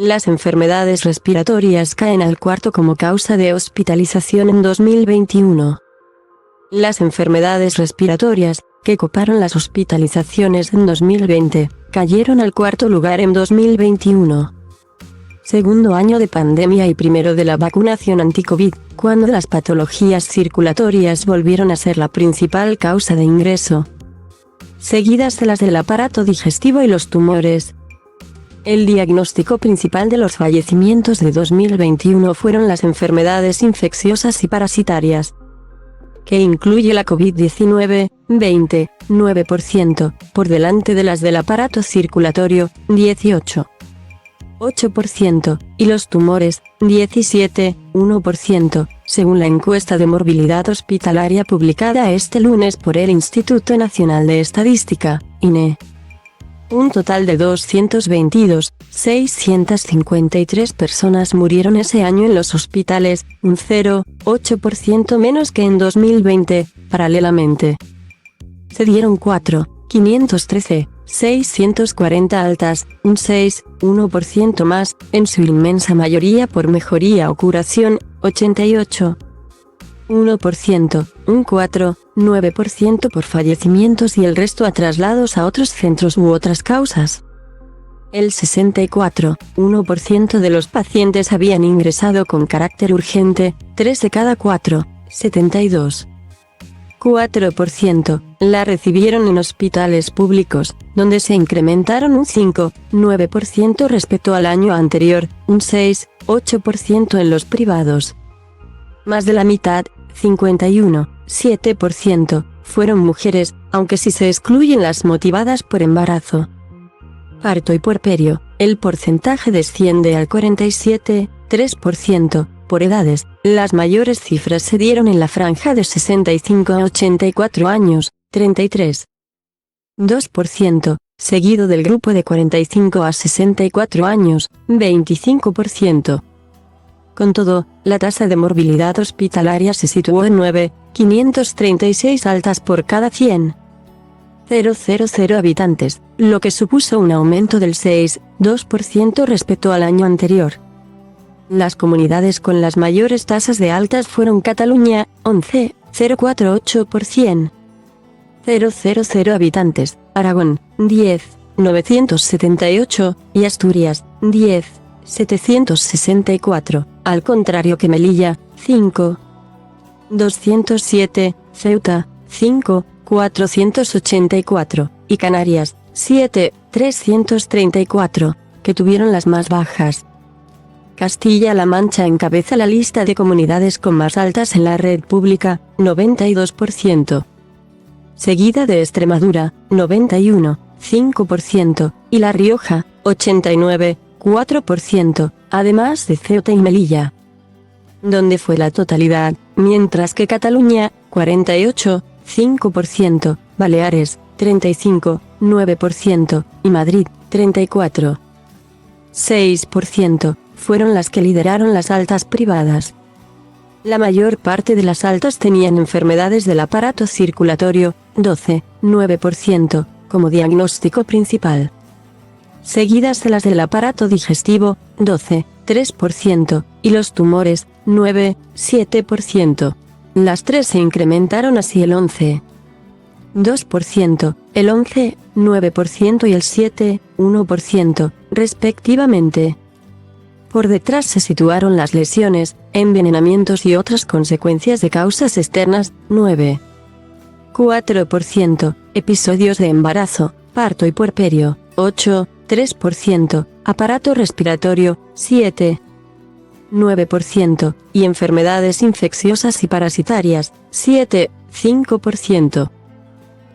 Las enfermedades respiratorias caen al cuarto como causa de hospitalización en 2021. Las enfermedades respiratorias, que coparon las hospitalizaciones en 2020, cayeron al cuarto lugar en 2021. Segundo año de pandemia y primero de la vacunación anti-COVID, cuando las patologías circulatorias volvieron a ser la principal causa de ingreso, seguidas de las del aparato digestivo y los tumores. El diagnóstico principal de los fallecimientos de 2021 fueron las enfermedades infecciosas y parasitarias, que incluye la COVID-19, 29%, por delante de las del aparato circulatorio, 18,8%, y los tumores, 17,1%, según la encuesta de morbilidad hospitalaria publicada este lunes por el Instituto Nacional de Estadística, INE. Un total de 222.653 personas murieron ese año en los hospitales, un 0,8% menos que en 2020. Paralelamente, se dieron 4.513.640 altas, un 6,1% más, en su inmensa mayoría por mejoría o curación, 88,1%, un 4,9% por fallecimientos y el resto a traslados a otros centros u otras causas. El 64,1% de los pacientes habían ingresado con carácter urgente, 3 de cada 4, 72,4%, la recibieron en hospitales públicos, donde se incrementaron un 5,9% respecto al año anterior, un 6,8% en los privados. Más de la mitad, 51,7%, fueron mujeres, aunque si se excluyen las motivadas por embarazo, parto y puerperio, el porcentaje desciende al 47,3%. Por edades, las mayores cifras se dieron en la franja de 65 a 84 años, 33,2%, seguido del grupo de 45 a 64 años, 25%. Con todo, la tasa de morbilidad hospitalaria se situó en 9,536 altas por cada 100,000 habitantes, lo que supuso un aumento del 6,2% respecto al año anterior. Las comunidades con las mayores tasas de altas fueron Cataluña, 11,048 por 100,000 habitantes, Aragón, 10,978, y Asturias, 10,764, al contrario que Melilla, 5,207, Ceuta, 5,484, y Canarias, 7,334, que tuvieron las más bajas. Castilla-La Mancha encabeza la lista de comunidades con más altas en la red pública, 92%. Seguida de Extremadura, 91,5%, y La Rioja, 89,4%, además de Ceuta y Melilla, donde fue la totalidad, mientras que Cataluña, 48,5%, Baleares, 35,9%, y Madrid, 34,6%. fueron las que lideraron las altas privadas. La mayor parte de las altas tenían enfermedades del aparato circulatorio, 12,9%, como diagnóstico principal, seguidas de las del aparato digestivo, 12,3%, y los tumores, 9,7%. Las tres se incrementaron así el 11,2%, el 11,9% y el 7,1%, respectivamente. Por detrás se situaron las lesiones, envenenamientos y otras consecuencias de causas externas, 9,4%, episodios de embarazo, parto y puerperio, 8,3%, aparato respiratorio, 7,9%, y enfermedades infecciosas y parasitarias, 7,5%.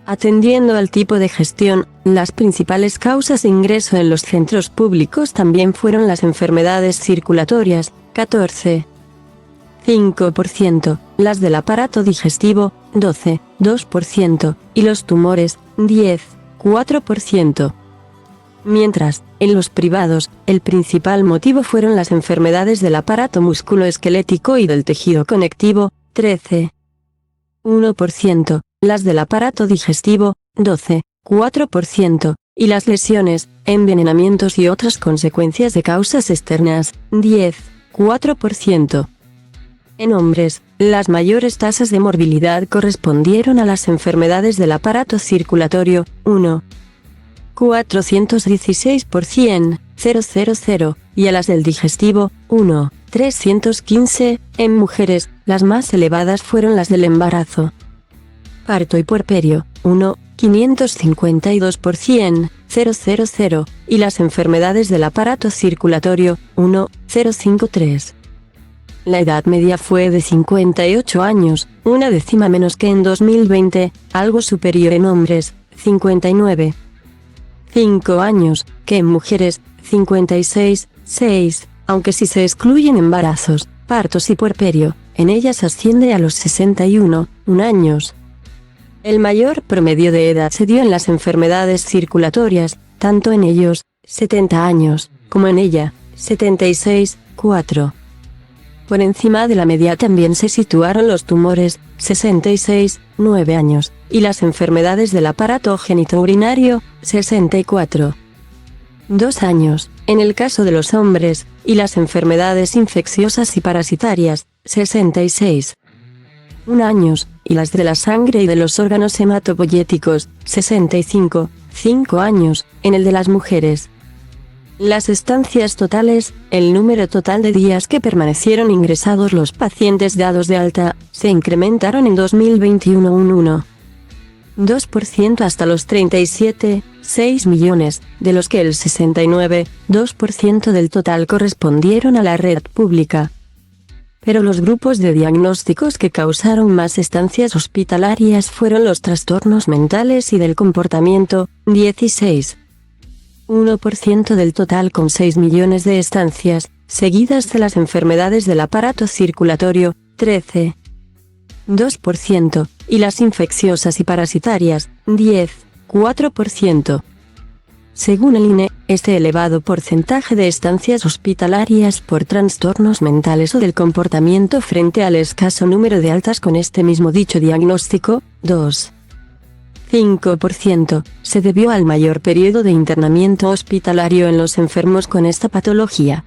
Atendiendo al tipo de gestión, las principales causas de ingreso en los centros públicos también fueron las enfermedades circulatorias, 14,5%, las del aparato digestivo, 12,2%, y los tumores, 10,4%. Mientras, en los privados, el principal motivo fueron las enfermedades del aparato musculoesquelético y del tejido conectivo, 13,1%, las del aparato digestivo, 12,4%, y las lesiones, envenenamientos y otras consecuencias de causas externas, 10,4%. En hombres, las mayores tasas de morbilidad correspondieron a las enfermedades del aparato circulatorio, 1,416%, 000, y a las del digestivo, 1,315. En mujeres, las más elevadas fueron las del embarazo, parto y puerperio, 1,552%, 000, y las enfermedades del aparato circulatorio, 1,053. La edad media fue de 58 años, una décima menos que en 2020, algo superior en hombres, 59,5 años, que en mujeres, 56,6, aunque si se excluyen embarazos, partos y puerperio, en ellas asciende a los 61 años. El mayor promedio de edad se dio en las enfermedades circulatorias, tanto en ellos, 70 años, como en ella, 76,4. Por encima de la media también se situaron los tumores, 66,9 años, y las enfermedades del aparato genitourinario, 64,2 años, en el caso de los hombres, y las enfermedades infecciosas y parasitarias, 66,1 años, y las de la sangre y de los órganos hematopoyéticos, 65,5 años, en el de las mujeres. Las estancias totales, el número total de días que permanecieron ingresados los pacientes dados de alta, se incrementaron en 2021 un 1,2% hasta los 37,6 millones, de los que el 69,2% del total correspondieron a la red pública. Pero los grupos de diagnósticos que causaron más estancias hospitalarias fueron los trastornos mentales y del comportamiento, 16,1% del total con 6 millones de estancias, seguidas de las enfermedades del aparato circulatorio, 13,2%, y las infecciosas y parasitarias, 10,4%. Según el INE, este elevado porcentaje de estancias hospitalarias por trastornos mentales o del comportamiento frente al escaso número de altas con este mismo dicho diagnóstico, 2,5%, se debió al mayor periodo de internamiento hospitalario en los enfermos con esta patología.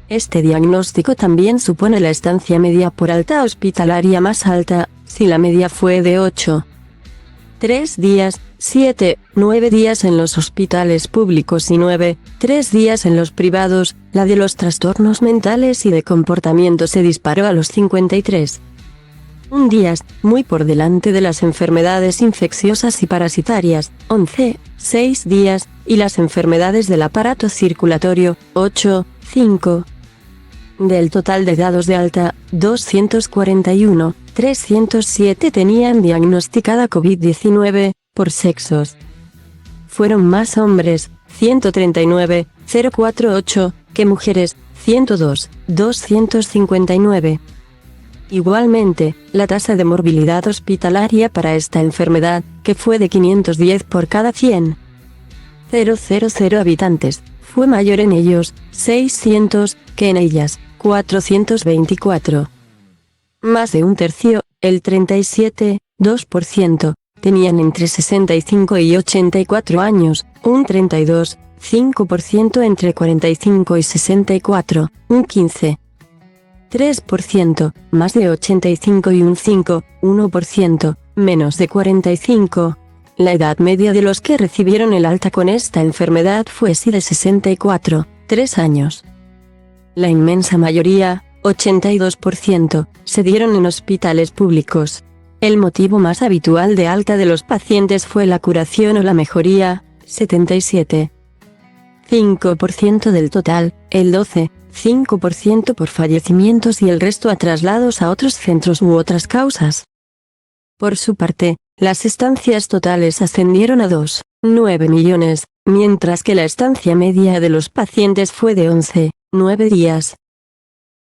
Este diagnóstico también supone la estancia media por alta hospitalaria más alta, si la media fue de 8,3 días, 7,9 días en los hospitales públicos y 9,3 días en los privados, la de los trastornos mentales y de comportamiento se disparó a los 53,1 días, muy por delante de las enfermedades infecciosas y parasitarias, 11,6 días, y las enfermedades del aparato circulatorio, 8,5. Del total de dados de alta, 241, 307 tenían diagnosticada COVID-19, por sexos. Fueron más hombres, 139,048, que mujeres, 102, 259. Igualmente, la tasa de morbilidad hospitalaria para esta enfermedad, que fue de 510 por cada 100,000 habitantes, fue mayor en ellos, 600, que en ellas, 424. Más de un tercio, el 37,2%, tenían entre 65 y 84 años, un 32,5% entre 45 y 64, un 15,3%, más de 85 y un 5,1%, menos de 45. La edad media de los que recibieron el alta con esta enfermedad fue de 64,3 años. La inmensa mayoría, 82%, se dieron en hospitales públicos. El motivo más habitual de alta de los pacientes fue la curación o la mejoría, 77,5% del total, el 12,5% por fallecimientos y el resto a traslados a otros centros u otras causas. Por su parte, las estancias totales ascendieron a 2,9 millones, mientras que la estancia media de los pacientes fue de 11,9 días.